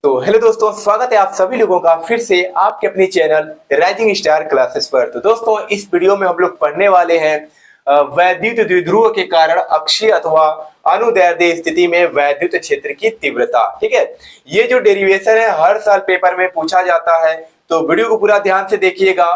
तो हेलो दोस्तों, स्वागत है आप सभी लोगों का फिर से आपके अपने चैनल राइजिंग स्टार क्लासेस पर। तो दोस्तों, इस वीडियो में हम लोग पढ़ने वाले हैं वैद्युत द्विध्रुव के कारण अक्षीय अथवा अनुदैर्ध्य स्थिति में वैद्युत क्षेत्र की तीव्रता। ठीक है, ये जो डेरिवेशन है हर साल पेपर में पूछा जाता है, तो वीडियो को पूरा ध्यान से देखिएगा।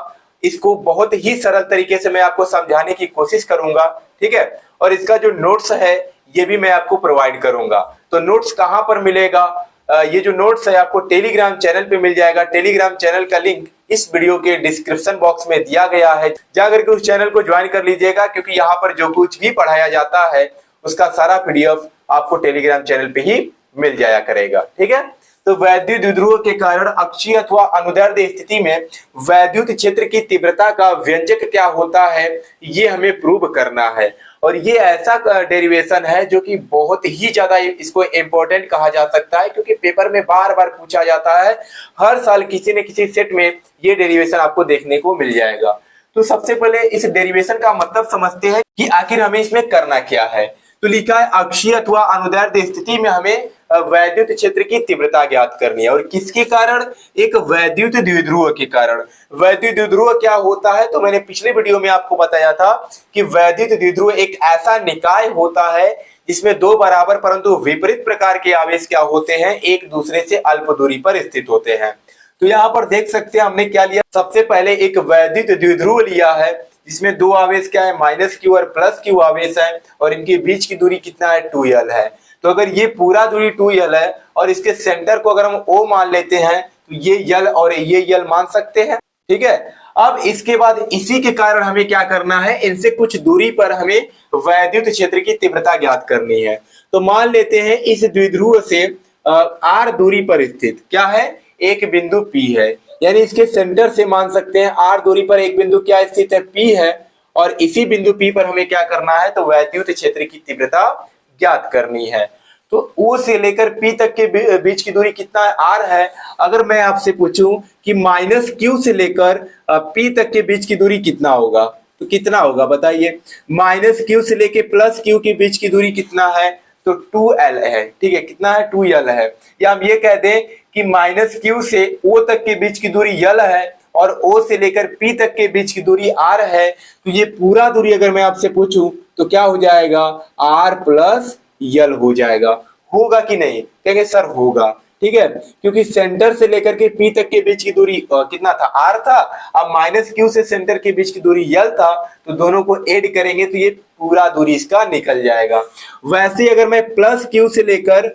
इसको बहुत ही सरल तरीके से मैं आपको समझाने की कोशिश करूंगा। ठीक है, और इसका जो नोट्स है ये भी मैं आपको प्रोवाइड करूंगा। तो नोट्स कहां पर मिलेगा? ये जो नोट्स है आपको टेलीग्राम चैनल पे मिल जाएगा। टेलीग्राम चैनल का लिंक इस वीडियो के डिस्क्रिप्शन बॉक्स में दिया गया है, जाकर के उस चैनल को ज्वाइन कर लीजिएगा, क्योंकि यहाँ पर जो कुछ भी पढ़ाया जाता है उसका सारा पीडीएफ आपको टेलीग्राम चैनल पे ही मिल जाया करेगा। ठीक है, तो वैद्युत द्विध्रुव के कारण अक्षीय अथवा अनुदैर्ध्य स्थिति में वैद्युत क्षेत्र की तीव्रता का व्यंजक क्या होता है, ये हमें प्रूव करना है। और ये ऐसा डेरिवेशन है जो कि बहुत ही ज्यादा इसको इम्पोर्टेंट कहा जा सकता है, क्योंकि पेपर में बार बार पूछा जाता है। हर साल किसी न किसी सेट में ये डेरिवेशन आपको देखने को मिल जाएगा। तो सबसे पहले इस डेरिवेशन का मतलब समझते हैं कि आखिर हमें इसमें करना क्या है। तो लिखा है अक्षीय अथवा अनुदैर्ध्य स्थिति में हमें वैद्युत क्षेत्र की तीव्रता ज्ञात करनी है। और किसके कारण? एक वैद्युत द्विध्रुव के कारण। वैद्युत द्विध्रुव क्या होता है? तो मैंने पिछले वीडियो में आपको बताया था कि वैद्युत द्विध्रुव एक ऐसा निकाय होता है जिसमें दो बराबर परंतु विपरीत प्रकार के आवेश क्या होते हैं, एक दूसरे से अल्प दूरी पर स्थित होते हैं। तो यहाँ पर देख सकते हैं हमने क्या लिया। सबसे पहले एक वैद्युत द्विध्रुव लिया है जिसमें दो आवेश क्या है, -q और +q आवेश है, और इनके बीच की दूरी कितना है, 2l है। तो अगर ये पूरा दूरी 2l है और इसके सेंटर को अगर हम O मान लेते हैं तो ये l और ये l मान सकते हैं। ठीक है, अब इसके बाद इसी के कारण हमें क्या करना है, इनसे कुछ दूरी पर हमें वैद्युत क्षेत्र की तीव्रता ज्ञात करनी है। तो मान लेते हैं इस द्विध्रुव से r दूरी पर स्थित क्या है, एक बिंदु P है, यानी इसके सेंटर से मान सकते हैं r दूरी पर एक बिंदु क्या स्थित है, P है। और इसी बिंदु P पर हमें क्या करना है, तो वैद्युत क्षेत्र की तीव्रता ज्ञात करनी है। तो O से लेकर P तक के बीच की दूरी कितना है, R है। अगर मैं आपसे पूछूं कि -q से लेकर P तक के बीच की दूरी कितना होगा, तो कितना होगा बताइए। -q से लेकर +q के बीच की दूरी कितना है, तो 2l है। ठीक है, कितना है, 2l है। या हम ये कह दें कि -q से O तक के बीच की दूरी l है और O से लेकर P तक के बीच की दूरी r है। तो ये पूरा दूरी अगर मैं आपसे पूछूं तो क्या हो जाएगा, r + l हो जाएगा। होगा कि नहीं? कहेंगे सर होगा। ठीक है, क्योंकि सेंटर से लेकर के P तक के बीच की दूरी कितना था, r था। अब -q से सेंटर के बीच की दूरी l था, तो दोनों को ऐड करेंगे तो ये पूरा दूरी इसका निकल जाएगा। वैसे अगर मैं +q से लेकर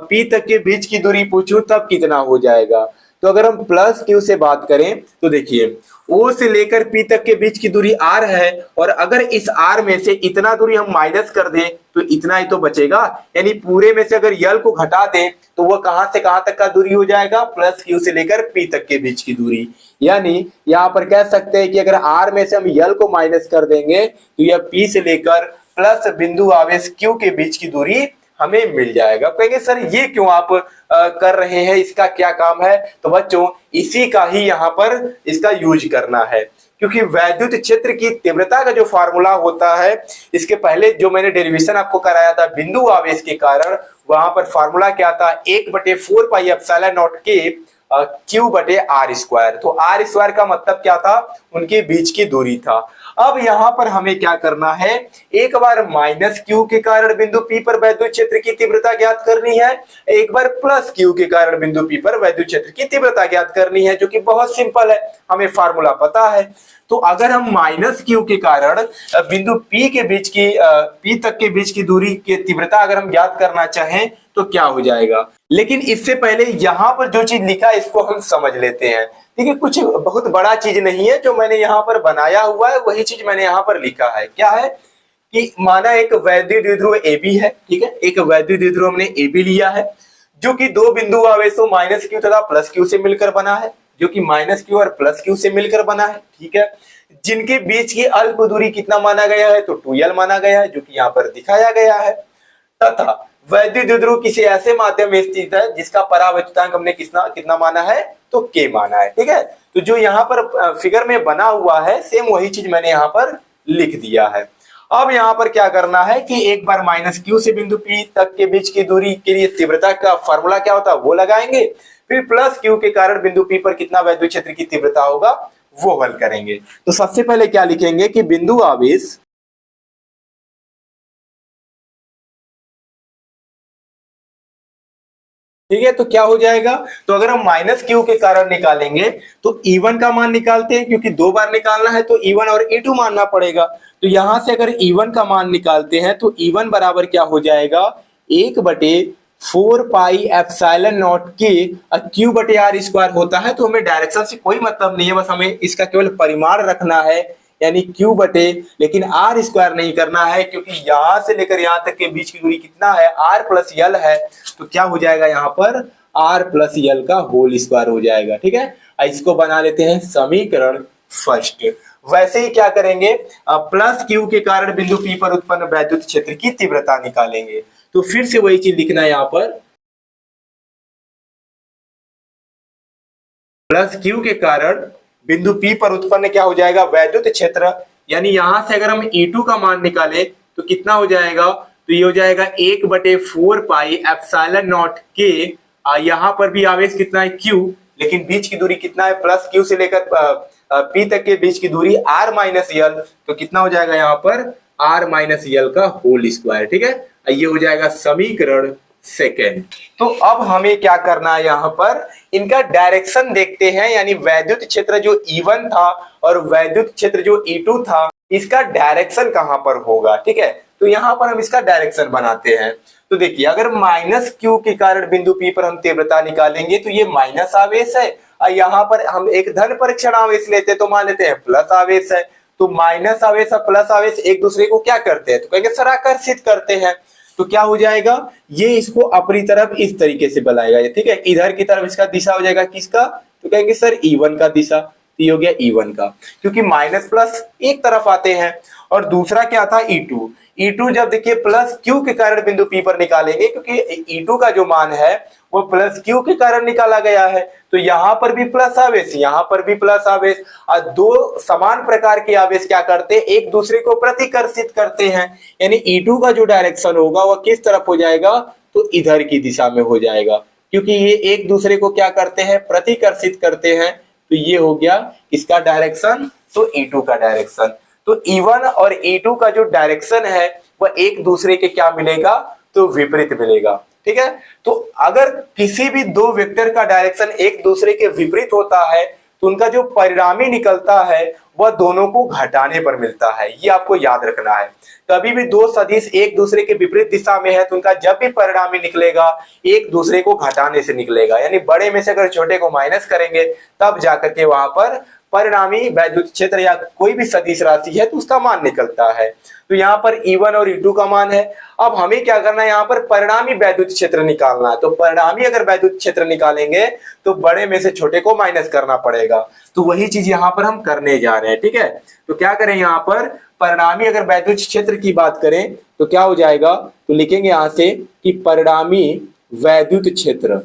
P तक के बीच की दूरी पूछूं तब कितना हो जाएगा। तो अगर हम +q से बात करें तो देखिए O से लेकर P तक के बीच की दूरी r है, और अगर इस r में से इतना दूरी हम माइनस कर दें तो इतना ही तो बचेगा। यानी पूरे में से अगर l को घटा दें तो वह कहां से कहां तक का दूरी हो जाएगा, +q से लेकर P तक के बीच की दूरी। यानी यहां पर कह सकते हैं कि अगर r में से हम l को माइनस कर देंगे तो यह P से लेकर प्लस बिंदु आवेश q के बीच की दूरी हमें मिल जाएगा। कहेंगे सर ये क्यों आप कर रहे हैं, इसका क्या काम है? तो बच्चों, इसी का ही यहाँ पर इसका यूज करना है, क्योंकि वैद्युत क्षेत्र की तीव्रता का जो फार्मूला होता है, इसके पहले जो मैंने डेरिवेशन आपको कराया था बिंदु आवेश के कारण, वहां पर फार्मूला क्या था, 1/4πε0 के q/r²। तो r² का मतलब क्या था, उनके बीच की दूरी था। अब यहां पर हमें क्या करना है, एक बार -q के कारण बिंदु P पर वैद्युत क्षेत्र की तीव्रता ज्ञात करनी है, एक बार +q के कारण बिंदु P पर वैद्युत क्षेत्र की तीव्रता ज्ञात करनी है, जो कि बहुत सिंपल है, हमें फार्मूला पता है। तो अगर हम -q के कारण बिंदु P के बीच की P तक के बीच की दूरी की तीव्रता अगर हम ज्ञात करना चाहें तो क्या हो जाएगा। लेकिन इससे पहले यहाँ पर जो चीज लिखा है इसको हम समझ लेते हैं। देखिए, कुछ बहुत बड़ा चीज नहीं है, जो मैंने यहाँ पर बनाया हुआ है वही चीज मैंने यहाँ पर लिखा है। क्या है कि माना एक वैद्युत द्विध्रुव AB है। ठीक है, एक वैद्युत द्विध्रुव हमने AB लिया है, जो कि दो बिंदु आवेशों -q तथा +q से मिलकर बना है, जो कि -q और +q से मिलकर बना है। ठीक है, जिनके बीच की अल्प दूरी कितना माना गया है, तो 2l माना गया है, जो कि यहाँ पर दिखाया गया है। तथा वैद्युत द्विध्रुव किसी ऐसे माध्यम में स्थित है जिसका परावैद्युतांक हमने कितना माना है, तो k माना है। ठीक है, तो जो यहाँ पर फिगर में बना हुआ है सेम वही चीज मैंने यहाँ पर लिख दिया है। अब यहाँ पर क्या करना है कि एक बार माइनस क्यू से बिंदु पी तक के बीच की दूरी के लिए तीव्रता का फॉर्मूला क्या होता है वो लगाएंगे, फिर प्लस क्यू के कारण बिंदु पी पर कितना वैद्युत क्षेत्र की तीव्रता होगा वो हल करेंगे। तो सबसे पहले क्या लिखेंगे कि बिंदु आवेश ठीक है, तो क्या हो जाएगा, तो अगर हम माइनस क्यू के कारण निकालेंगे तो E1 का मान निकालते हैं, क्योंकि दो बार निकालना है तो E1 और E2 मानना पड़ेगा। तो यहां से अगर E1 का मान निकालते हैं तो E1 बराबर क्या हो जाएगा, 1/4 पाई एप्सिलॉन नॉट के क्यू बटे आर स्क्वायर होता है। तो हमें डायरेक्शन से कोई मतलब नहीं है, बस हमें इसका केवल परिमाण रखना है, यानी क्यू बटे, लेकिन आर स्क्वायर नहीं करना है, क्योंकि यहां से लेकर यहां तक के बीच की दूरी कितना है, आर प्लस यल है। तो क्या हो जाएगा यहाँ पर, आर प्लस यल का होल स्क्वायर हो जाएगा। ठीक है, इसको बना लेते हैं समीकरण फर्स्ट। वैसे ही क्या करेंगे, प्लस क्यू के कारण बिंदु पी पर उत्पन्न वैद्युत क्षेत्र की तीव्रता निकालेंगे। तो फिर से वही चीज लिखना है यहाँ पर, प्लस क्यू के कारण बिंदु पी पर उत्पन्न क्या हो जाएगा, वैद्युत क्षेत्र, यानी यहां से अगर हम E2 का मान निकाले तो कितना हो जाएगा, तो ये हो जाएगा 1/4 पाई एप्सिलॉन नॉट के, यहां पर भी आवेश कितना है Q, लेकिन बीच की दूरी कितना है, प्लस Q से लेकर P तक के बीच की दूरी R माइनस यल, तो कितना हो जाएगा यहाँ पर R माइनस यल का होल स्क्वायर। ठीक है, ये हो जाएगा समीकरण सेकेंड। तो अब हमें क्या करना है, यहाँ पर इनका डायरेक्शन देखते हैं, यानी वैद्युत क्षेत्र जो E1 था और वैद्युत क्षेत्र जो E2 था, इसका डायरेक्शन कहां पर होगा। ठीक है, तो यहां पर हम इसका डायरेक्शन बनाते हैं। तो देखिए, अगर माइनस क्यू के कारण बिंदु P पर हम तीव्रता निकालेंगे तो ये माइनस आवेश है, और यहाँ पर हम एक धन परीक्षण आवेश लेते तो मान लेते हैं प्लस आवेश है। तो माइनस आवेश और प्लस आवेश एक दूसरे को क्या करते हैं, तो कहेंगे सराकर्षित करते हैं। तो क्या हो जाएगा, ये इसको अपनी तरफ इस तरीके से बनाएगा। ठीक है, इधर की तरफ इसका दिशा हो जाएगा किसका, तो कहेंगे सर E1 का दिशा। तो ये हो गया E1 का, क्योंकि माइनस प्लस एक तरफ आते हैं। और दूसरा क्या था E2, E2 जब देखिए प्लस क्यू के कारण बिंदु P पर निकालेंगे, क्योंकि E2 का जो मान है वो प्लस क्यू के कारण निकाला गया है, तो यहां पर भी प्लस आवेश, यहां पर भी प्लस आवेश, और दो समान प्रकार के आवेश क्या करते हैं, एक दूसरे को प्रतिकर्षित करते हैं। यानी E2 का जो डायरेक्शन होगा वह किस तरफ हो जाएगा, तो इधर की दिशा में हो जाएगा, क्योंकि ये एक दूसरे को क्या करते हैं, प्रतिकर्षित करते हैं। तो ये हो गया इसका डायरेक्शन, तो E2 का डायरेक्शन। तो E1 और E2 का जो डायरेक्शन है वह एक दूसरे के क्या मिलेगा, तो विपरीत मिलेगा। ठीक है, तो अगर किसी भी दो वेक्टर का डायरेक्शन एक दूसरे के विपरीत होता है तो उनका जो परिणामी निकलता है वह दोनों को घटाने पर मिलता है, ये आपको याद रखना है। कभी भी दो सदिश एक दूसरे के विपरीत दिशा में है तो उनका जब भी परिणामी निकलेगा एक दूसरे को घटाने से निकलेगा, यानी बड़े में से अगर छोटे को माइनस करेंगे तब जाकर के वहां पर परिणामी वैद्युत क्षेत्र या कोई भी सदिश राशि है तो उसका मान निकलता है। तो यहाँ पर E1 और E2 का मान है। अब हमें क्या करना है, यहाँ पर परिणामी वैद्युत क्षेत्र निकालना है। तो परिणामी अगर वैद्युत क्षेत्र निकालेंगे तो बड़े में से छोटे को माइनस करना पड़ेगा, तो वही चीज यहाँ पर हम करने जा रहे हैं। ठीक है, तो क्या करें, यहाँ पर परिणामी अगर वैद्युत क्षेत्र की बात करें तो क्या हो जाएगा, तो लिखेंगे यहाँ से कि परिणामी वैद्युत क्षेत्र,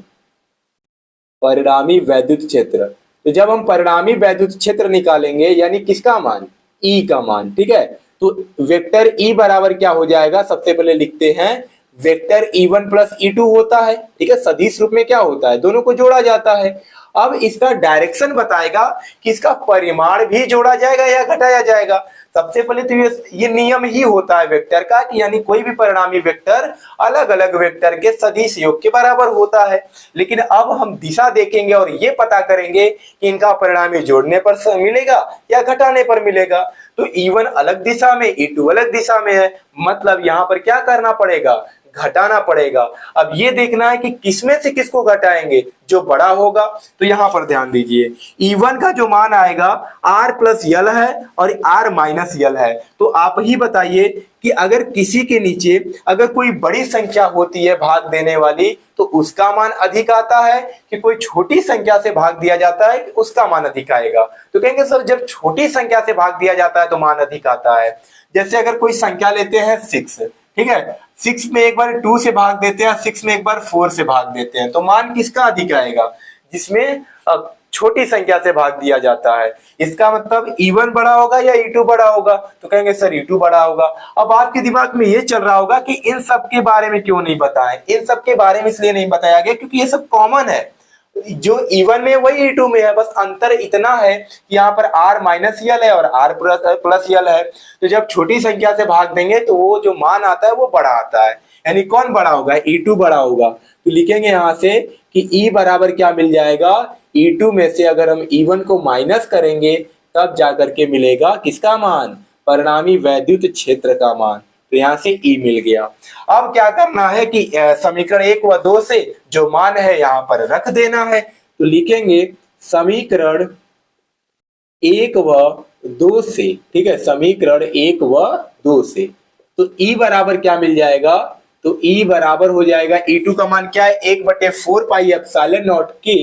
परिणामी वैद्युत क्षेत्र। तो जब हम परिणामी वैद्युत क्षेत्र निकालेंगे यानी किसका मान, E का मान। ठीक है, तो वेक्टर E बराबर क्या हो जाएगा, सबसे पहले लिखते हैं वेक्टर E1 प्लस E2 होता है। ठीक है, सदिश रूप में क्या होता है, दोनों को जोड़ा जाता है। अब इसका डायरेक्शन बताएगा कि इसका परिमाण भी जोड़ा जाएगा या घटाया जाएगा। सबसे पहले तो ये नियम ही होता है वेक्टर का कि यानी कोई भी परिणामी वेक्टर अलग अलग वेक्टर के सदिश योग के बराबर होता है। लेकिन अब हम दिशा देखेंगे और ये पता करेंगे कि इनका परिणामी जोड़ने पर मिलेगा या घटाने पर मिलेगा। तो E1 अलग दिशा में, E2 अलग दिशा में है, मतलब यहां पर क्या करना पड़ेगा, घटाना पड़ेगा। अब ये देखना है कि किसमें से किसको घटाएंगे, जो बड़ा होगा। तो यहां पर ध्यान दीजिए, E1 का जो मान आएगा R प्लस यल है और R माइनस यल है। तो आप ही बताइए कि अगर किसी के नीचे अगर कोई बड़ी संख्या होती है भाग देने वाली तो उसका मान अधिक आता है, कि कोई छोटी संख्या से भाग दिया जाता है उसका मान अधिक आएगा। तो कहेंगे सर जब छोटी संख्या से भाग दिया जाता है तो मान अधिक आता है। जैसे अगर कोई संख्या लेते हैं 6, ठीक है, 6 में एक बार 2 से भाग देते हैं, 6 में एक बार 4 से भाग देते हैं, तो मान किसका अधिक आएगा, जिसमें छोटी संख्या से भाग दिया जाता है। इसका मतलब E1 बड़ा होगा या E2 बड़ा होगा, तो कहेंगे सर E2 बड़ा होगा। अब आपके दिमाग में ये चल रहा होगा कि इन सब के बारे में क्यों नहीं बताया। इन सब के बारे में इसलिए नहीं बताया गया क्योंकि ये सब कॉमन है, जो E1 में वही E2 में है, बस अंतर इतना है कि यहाँ पर R माइनस यल है और R प्लस यल है। तो जब छोटी संख्या से भाग देंगे तो वो जो मान आता है वो बड़ा आता है, यानी कौन बड़ा होगा, E2 बड़ा होगा। तो लिखेंगे यहाँ से कि E बराबर क्या मिल जाएगा, E2 में से अगर हम E1 को माइनस करेंगे तब जाकर के मिलेगा किसका मान, परिणामी वैद्युत क्षेत्र का मान। तो यहाँ से E मिल गया। अब क्या करना है कि समीकरण 1 व 2 से जो मान है यहाँ पर रख देना है। तो लिखेंगे समीकरण 1 व 2 से, ठीक है, समीकरण 1 व 2 से तो E बराबर क्या मिल जाएगा, तो E बराबर हो जाएगा, E2 का मान क्या है, 1/4 पाई एप्सिलॉन नॉट के,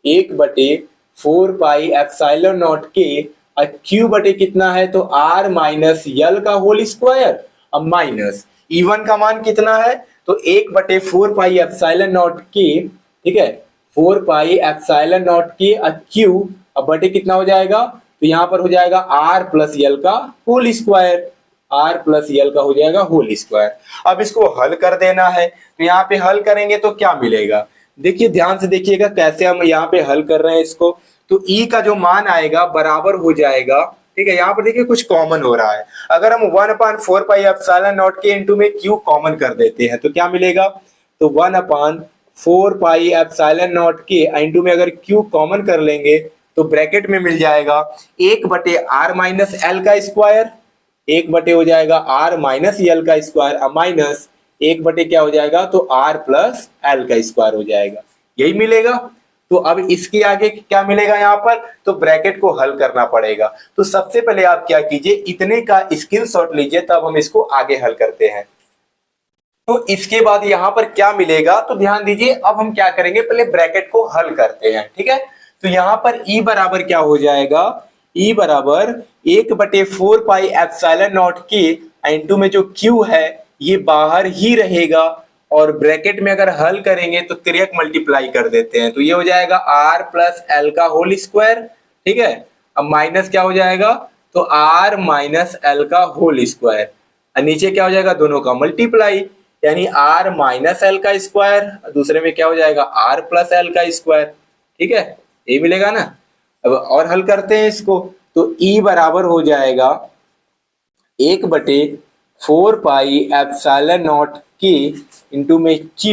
1/4 पाई एप्सिलॉन नॉट के, और Q बटे कितना है, तो R माइनस यल का होल स्क्वायर। अब माइनस E1 का मान कितना है, तो 1/4 पाई एप्सिलॉन नॉट के, ठीक है, 4 पाई एप्सिलॉन नॉट के Q, अब बटे कितना हो जाएगा, तो यहाँ पर हो जाएगा R प्लस यल का whole square, R plus L का हो जाएगा होल स्क्वायर। अब इसको हल कर देना है, तो यहाँ पे हल करेंगे तो क्या मिलेगा, देखिए ध्यान से देखिएगा कैसे हम यहाँ पे हल कर रहे हैं इसको। तो E का जो मान आएगा बराबर हो जाएगा, ठीक है, यहाँ पर देखिए कुछ कॉमन हो रहा है। अगर हम 1/4 पाई एप्सिलॉन नॉट के इनटू में Q कॉमन कर देते हैं तो क्या मिलेगा, तो 1/4 पाई एप्सिलॉन नॉट के इनटू में अगर Q कॉमन कर लेंगे तो ब्रैकेट में मिल जाएगा 1/r माइनस एल का स्क्वायर, 1 हो जाएगा R माइनस यल का स्क्वायर, माइनस 1 क्या हो जाएगा, तो R प्लस एल का स्क्वायर हो जाएगा, यही मिलेगा। तो अब इसके आगे क्या मिलेगा यहाँ पर, तो ब्रैकेट को हल करना पड़ेगा। तो सबसे पहले आप क्या कीजिए, इतने का स्क्रीनशॉट लीजिए, तब हम इसको आगे हल करते हैं। तो इसके बाद यहाँ पर क्या मिलेगा, तो ध्यान दीजिए, अब हम क्या करेंगे, पहले ब्रैकेट को हल करते हैं, ठीक है। तो यहाँ पर E बराबर क्या हो जाएगा, E बराबर 1/4 पाई एप्सिलॉन नॉट के इनटू में जो Q है ये बाहर ही रहेगा, और ब्रैकेट में अगर हल करेंगे तो तिर्यक मल्टीप्लाई कर देते हैं, तो ये हो जाएगा R प्लस एल का होल स्क्वायर, ठीक है। अब माइनस क्या हो जाएगा, तो R माइनस एल का होल स्क्वायर, नीचे क्या हो जाएगा, दोनों का मल्टीप्लाई, यानी R माइनस एल का स्क्वायर, दूसरे में क्या हो जाएगा R प्लस एल का स्क्वायर, ठीक है, ये मिलेगा ना। अब और हल करते हैं इसको, तो E बराबर हो जाएगा 1/4 पाई एप्सिलॉन नॉट के इंटू में Q,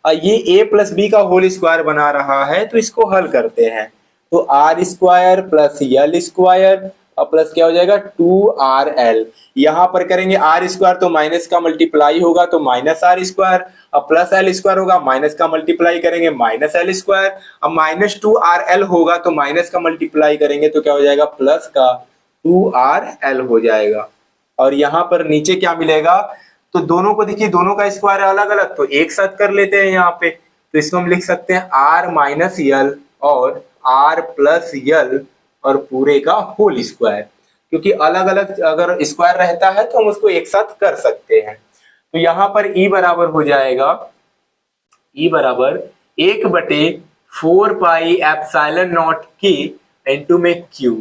ये A प्लस बी का होल स्क्वायर बना रहा है, तो इसको हल करते हैं। तो R स्क्वायर प्लस यल स्क्वायर और प्लस क्या हो जाएगा 2RL, यहाँ पर करेंगे R स्क्वायर तो माइनस का मल्टीप्लाई होगा तो माइनस R स्क्वायर, अब प्लस L स्क्वायर होगा, माइनस का मल्टीप्लाई करेंगे माइनस L स्क्वायर, अब -2RL होगा तो माइनस का मल्टीप्लाई करेंगे तो क्या हो जाएगा, प्लस का 2RL हो जाएगा। और यहाँ पर नीचे क्या मिलेगा, तो दोनों को देखिए, दोनों का स्क्वायर अलग अलग, तो एक साथ कर लेते हैं यहाँ पे। तो इसको हम लिख सकते हैं R माइनस यल और R प्लस यल और पूरे का होल स्क्वायर, क्योंकि अलग अलग अगर स्क्वायर रहता है तो हम उसको एक साथ कर सकते हैं। तो यहाँ पर E बराबर हो जाएगा, E बराबर 1/4 पाई एप्सिलॉन नॉट के इनटू में Q,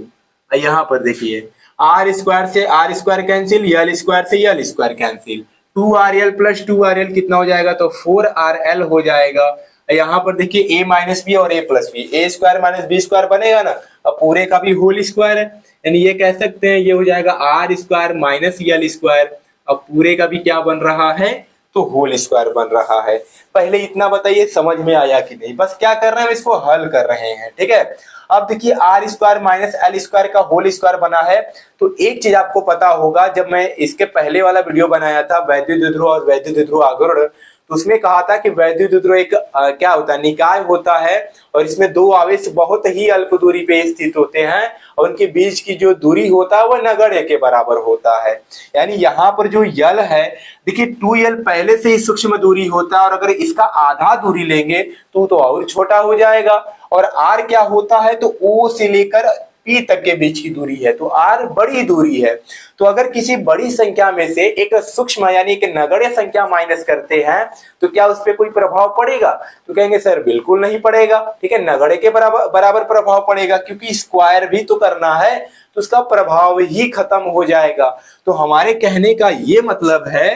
यहाँ पर देखिए R स्क्वायर से R स्क्वायर कैंसिल, यल स्क्वायर से यल square cancel, 2RL plus 2RL कितना हो जाएगा, तो 4RL हो जाएगा। यहाँ पर देखिए A माइनस बी और A plus B, A square minus B square बनेगा ना, अब पूरे का भी होल स्क्वायर है, यानी ये कह सकते हैं ये हो जाएगा R स्क्वायर माइनस यल स्क्वायर, अब पूरे का भी क्या बन रहा है, तो होल स्क्वायर बन रहा है। पहले इतना बताइए समझ में आया कि नहीं, बस क्या कर रहे हैं, इसको हल कर रहे हैं, ठीक है। अब देखिए R square minus L square का होल स्क्वायर बना है, तो एक चीज आपको पता होगा, जब मैं इसके पहले वाला वीडियो बनाया था वैद्युत द्विध्रुव और वैद्युत द्विध्रुव आघूर्ण, तो उसमें कहा था कि वैद्युत द्विध्रुव एक क्या होता है, निकाय होता है, और इसमें दो आवेश बहुत ही अल्प दूरी पे स्थित होते हैं और उनके बीच की जो दूरी होता है वह नगण्य के बराबर होता है। यानी यहाँ पर जो यल है, देखिए 2L पहले से ही सूक्ष्म दूरी होता है, और अगर इसका आधा दूरी लेंगे तो और छोटा हो जाएगा। और R क्या होता है, तो O से लेकर P तक के बीच की दूरी है, तो R बड़ी दूरी है। तो अगर किसी बड़ी संख्या में से एक सूक्ष्म यानी कि नगण्य संख्या माइनस करते हैं तो क्या उस पर कोई प्रभाव पड़ेगा? तो कहेंगे सर बिल्कुल नहीं पड़ेगा। ठीक है, नगण्य के बराबर प्रभाव पड़ेगा, क्योंकि स्क्वायर भी तो करना है, तो उसका प्रभाव ही खत्म हो जाएगा। तो हमारे कहने का ये मतलब है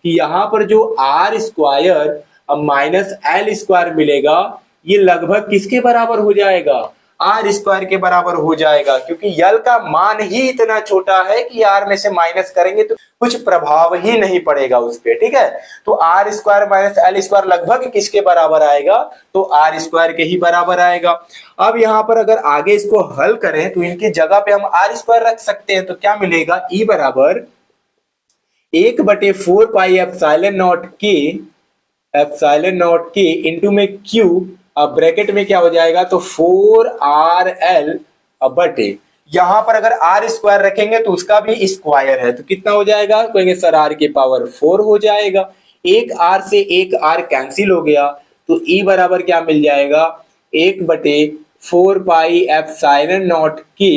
कि यहाँ पर जो R square minus L square मिलेगा, ये लगभग किसके बराबर हो जाएगा? आर स्क्वायर के बराबर हो जाएगा, क्योंकि यल का मान ही इतना छोटा है कि आर में से माइनस करेंगे तो कुछ प्रभाव ही नहीं पड़ेगा उस पर। ठीक है, तो R square minus L square लगभग किसके बराबर आएगा? तो आर स्क्वायर के ही बराबर आएगा। अब यहाँ पर अगर आगे इसको हल करें तो इनकी जगह पे हम आर स्क्वायर रख सकते हैं, तो क्या मिलेगा? ई बराबर 1/4 पाई एप्सिलॉन नॉट के इंटू में क्यू, अब ब्रैकेट में क्या हो जाएगा? तो 4RL बटे, यहां पर अगर आर स्क्वायर रखेंगे तो उसका भी स्क्वायर है, तो कितना हो जाएगा? कहेंगे सर R की पावर 4 हो जाएगा। एक R से एक R कैंसिल हो गया, तो E बराबर क्या मिल जाएगा? 1/4 पाई एप्सिलॉन नॉट के,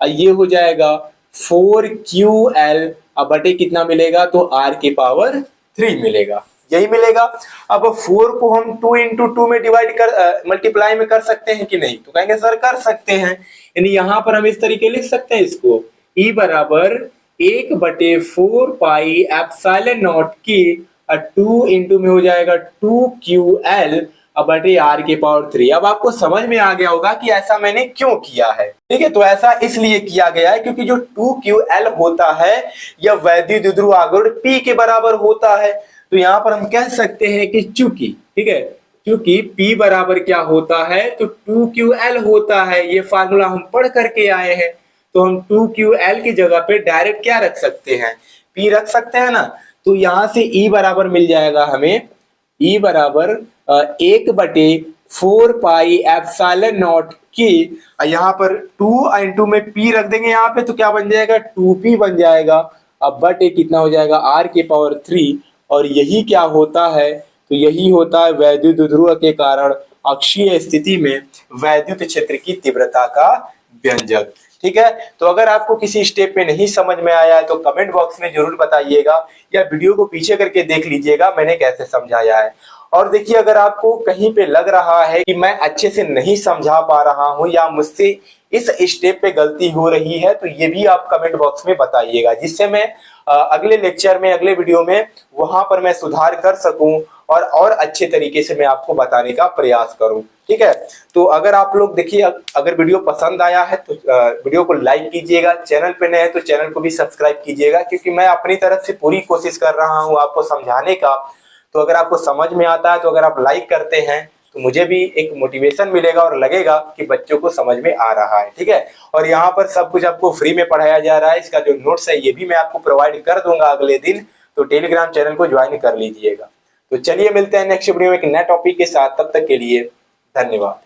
ये हो जाएगा 4QL बटे कितना मिलेगा? तो R की पावर 3 मिलेगा, यही मिलेगा। अब 4 को हम 2 इंटू 2 में डिवाइड कर मल्टीप्लाई में कर सकते हैं कि नहीं? तो कहेंगे सर कर सकते हैं, यानी यहां पर हम इस तरीके लिख सकते हैं इसको, E बराबर 1/4 पाई एप्सिलॉन नॉट के 2 इंटू में हो जाएगा 2QL बटे R की पावर 3। अब आपको समझ में आ गया होगा कि ऐसा मैंने क्यों किया है। ठीक है, तो ऐसा इसलिए किया गया है क्योंकि जो 2QL होता है यह वैद्युत द्विध्रुव आघूर्ण P के बराबर होता है। तो यहां पर हम कह सकते हैं कि चूंकि, ठीक है, क्योंकि P बराबर क्या होता है? तो 2QL होता है। ये फार्मूला हम पढ़ करके आए हैं, तो हम 2QL की जगह पे डायरेक्ट क्या रख सकते हैं? P रख सकते हैं ना। तो यहां से E बराबर मिल जाएगा हमें, E बराबर 1/4 पाई एप्सिलॉन नॉट के, यहाँ पर 2 इंटू में P रख देंगे यहाँ पे, तो क्या बन जाएगा? 2P बन जाएगा। अब बटे कितना हो जाएगा? R की पावर 3। और यही क्या होता है? तो यही होता है वैद्युत द्विध्रुव के कारण अक्षीय स्थिति में वैद्युत क्षेत्र की तीव्रता का व्यंजक। ठीक है, तो अगर आपको किसी स्टेप में नहीं समझ में आया है तो कमेंट बॉक्स में जरूर बताइएगा, या वीडियो को पीछे करके देख लीजिएगा मैंने कैसे समझाया है। और देखिए, अगर आपको कहीं पे लग रहा है कि मैं अच्छे से नहीं समझा पा रहा हूं या मुझसे इस स्टेप पे गलती हो रही है, तो ये भी आप कमेंट बॉक्स में बताइएगा, जिससे मैं अगले लेक्चर में, अगले वीडियो में वहां पर मैं सुधार कर सकूं और अच्छे तरीके से मैं आपको बताने का प्रयास करूं। ठीक है, तो अगर आप लोग देखिए, अगर वीडियो पसंद आया है तो वीडियो को लाइक कीजिएगा, चैनल पे नए हैं तो चैनल को भी सब्सक्राइब कीजिएगा, क्योंकि मैं अपनी तरफ से पूरी कोशिश कर रहा हूं आपको समझाने का। तो अगर आपको समझ में आता है तो अगर आप लाइक करते हैं तो मुझे भी एक मोटिवेशन मिलेगा और लगेगा कि बच्चों को समझ में आ रहा है। ठीक है, और यहाँ पर सब कुछ आपको फ्री में पढ़ाया जा रहा है। इसका जो नोट्स है ये भी मैं आपको प्रोवाइड कर दूंगा अगले दिन, तो टेलीग्राम चैनल को ज्वाइन कर लीजिएगा। तो चलिए मिलते हैं नेक्स्ट वीडियो में एक नए टॉपिक के साथ, तब तक के लिए धन्यवाद।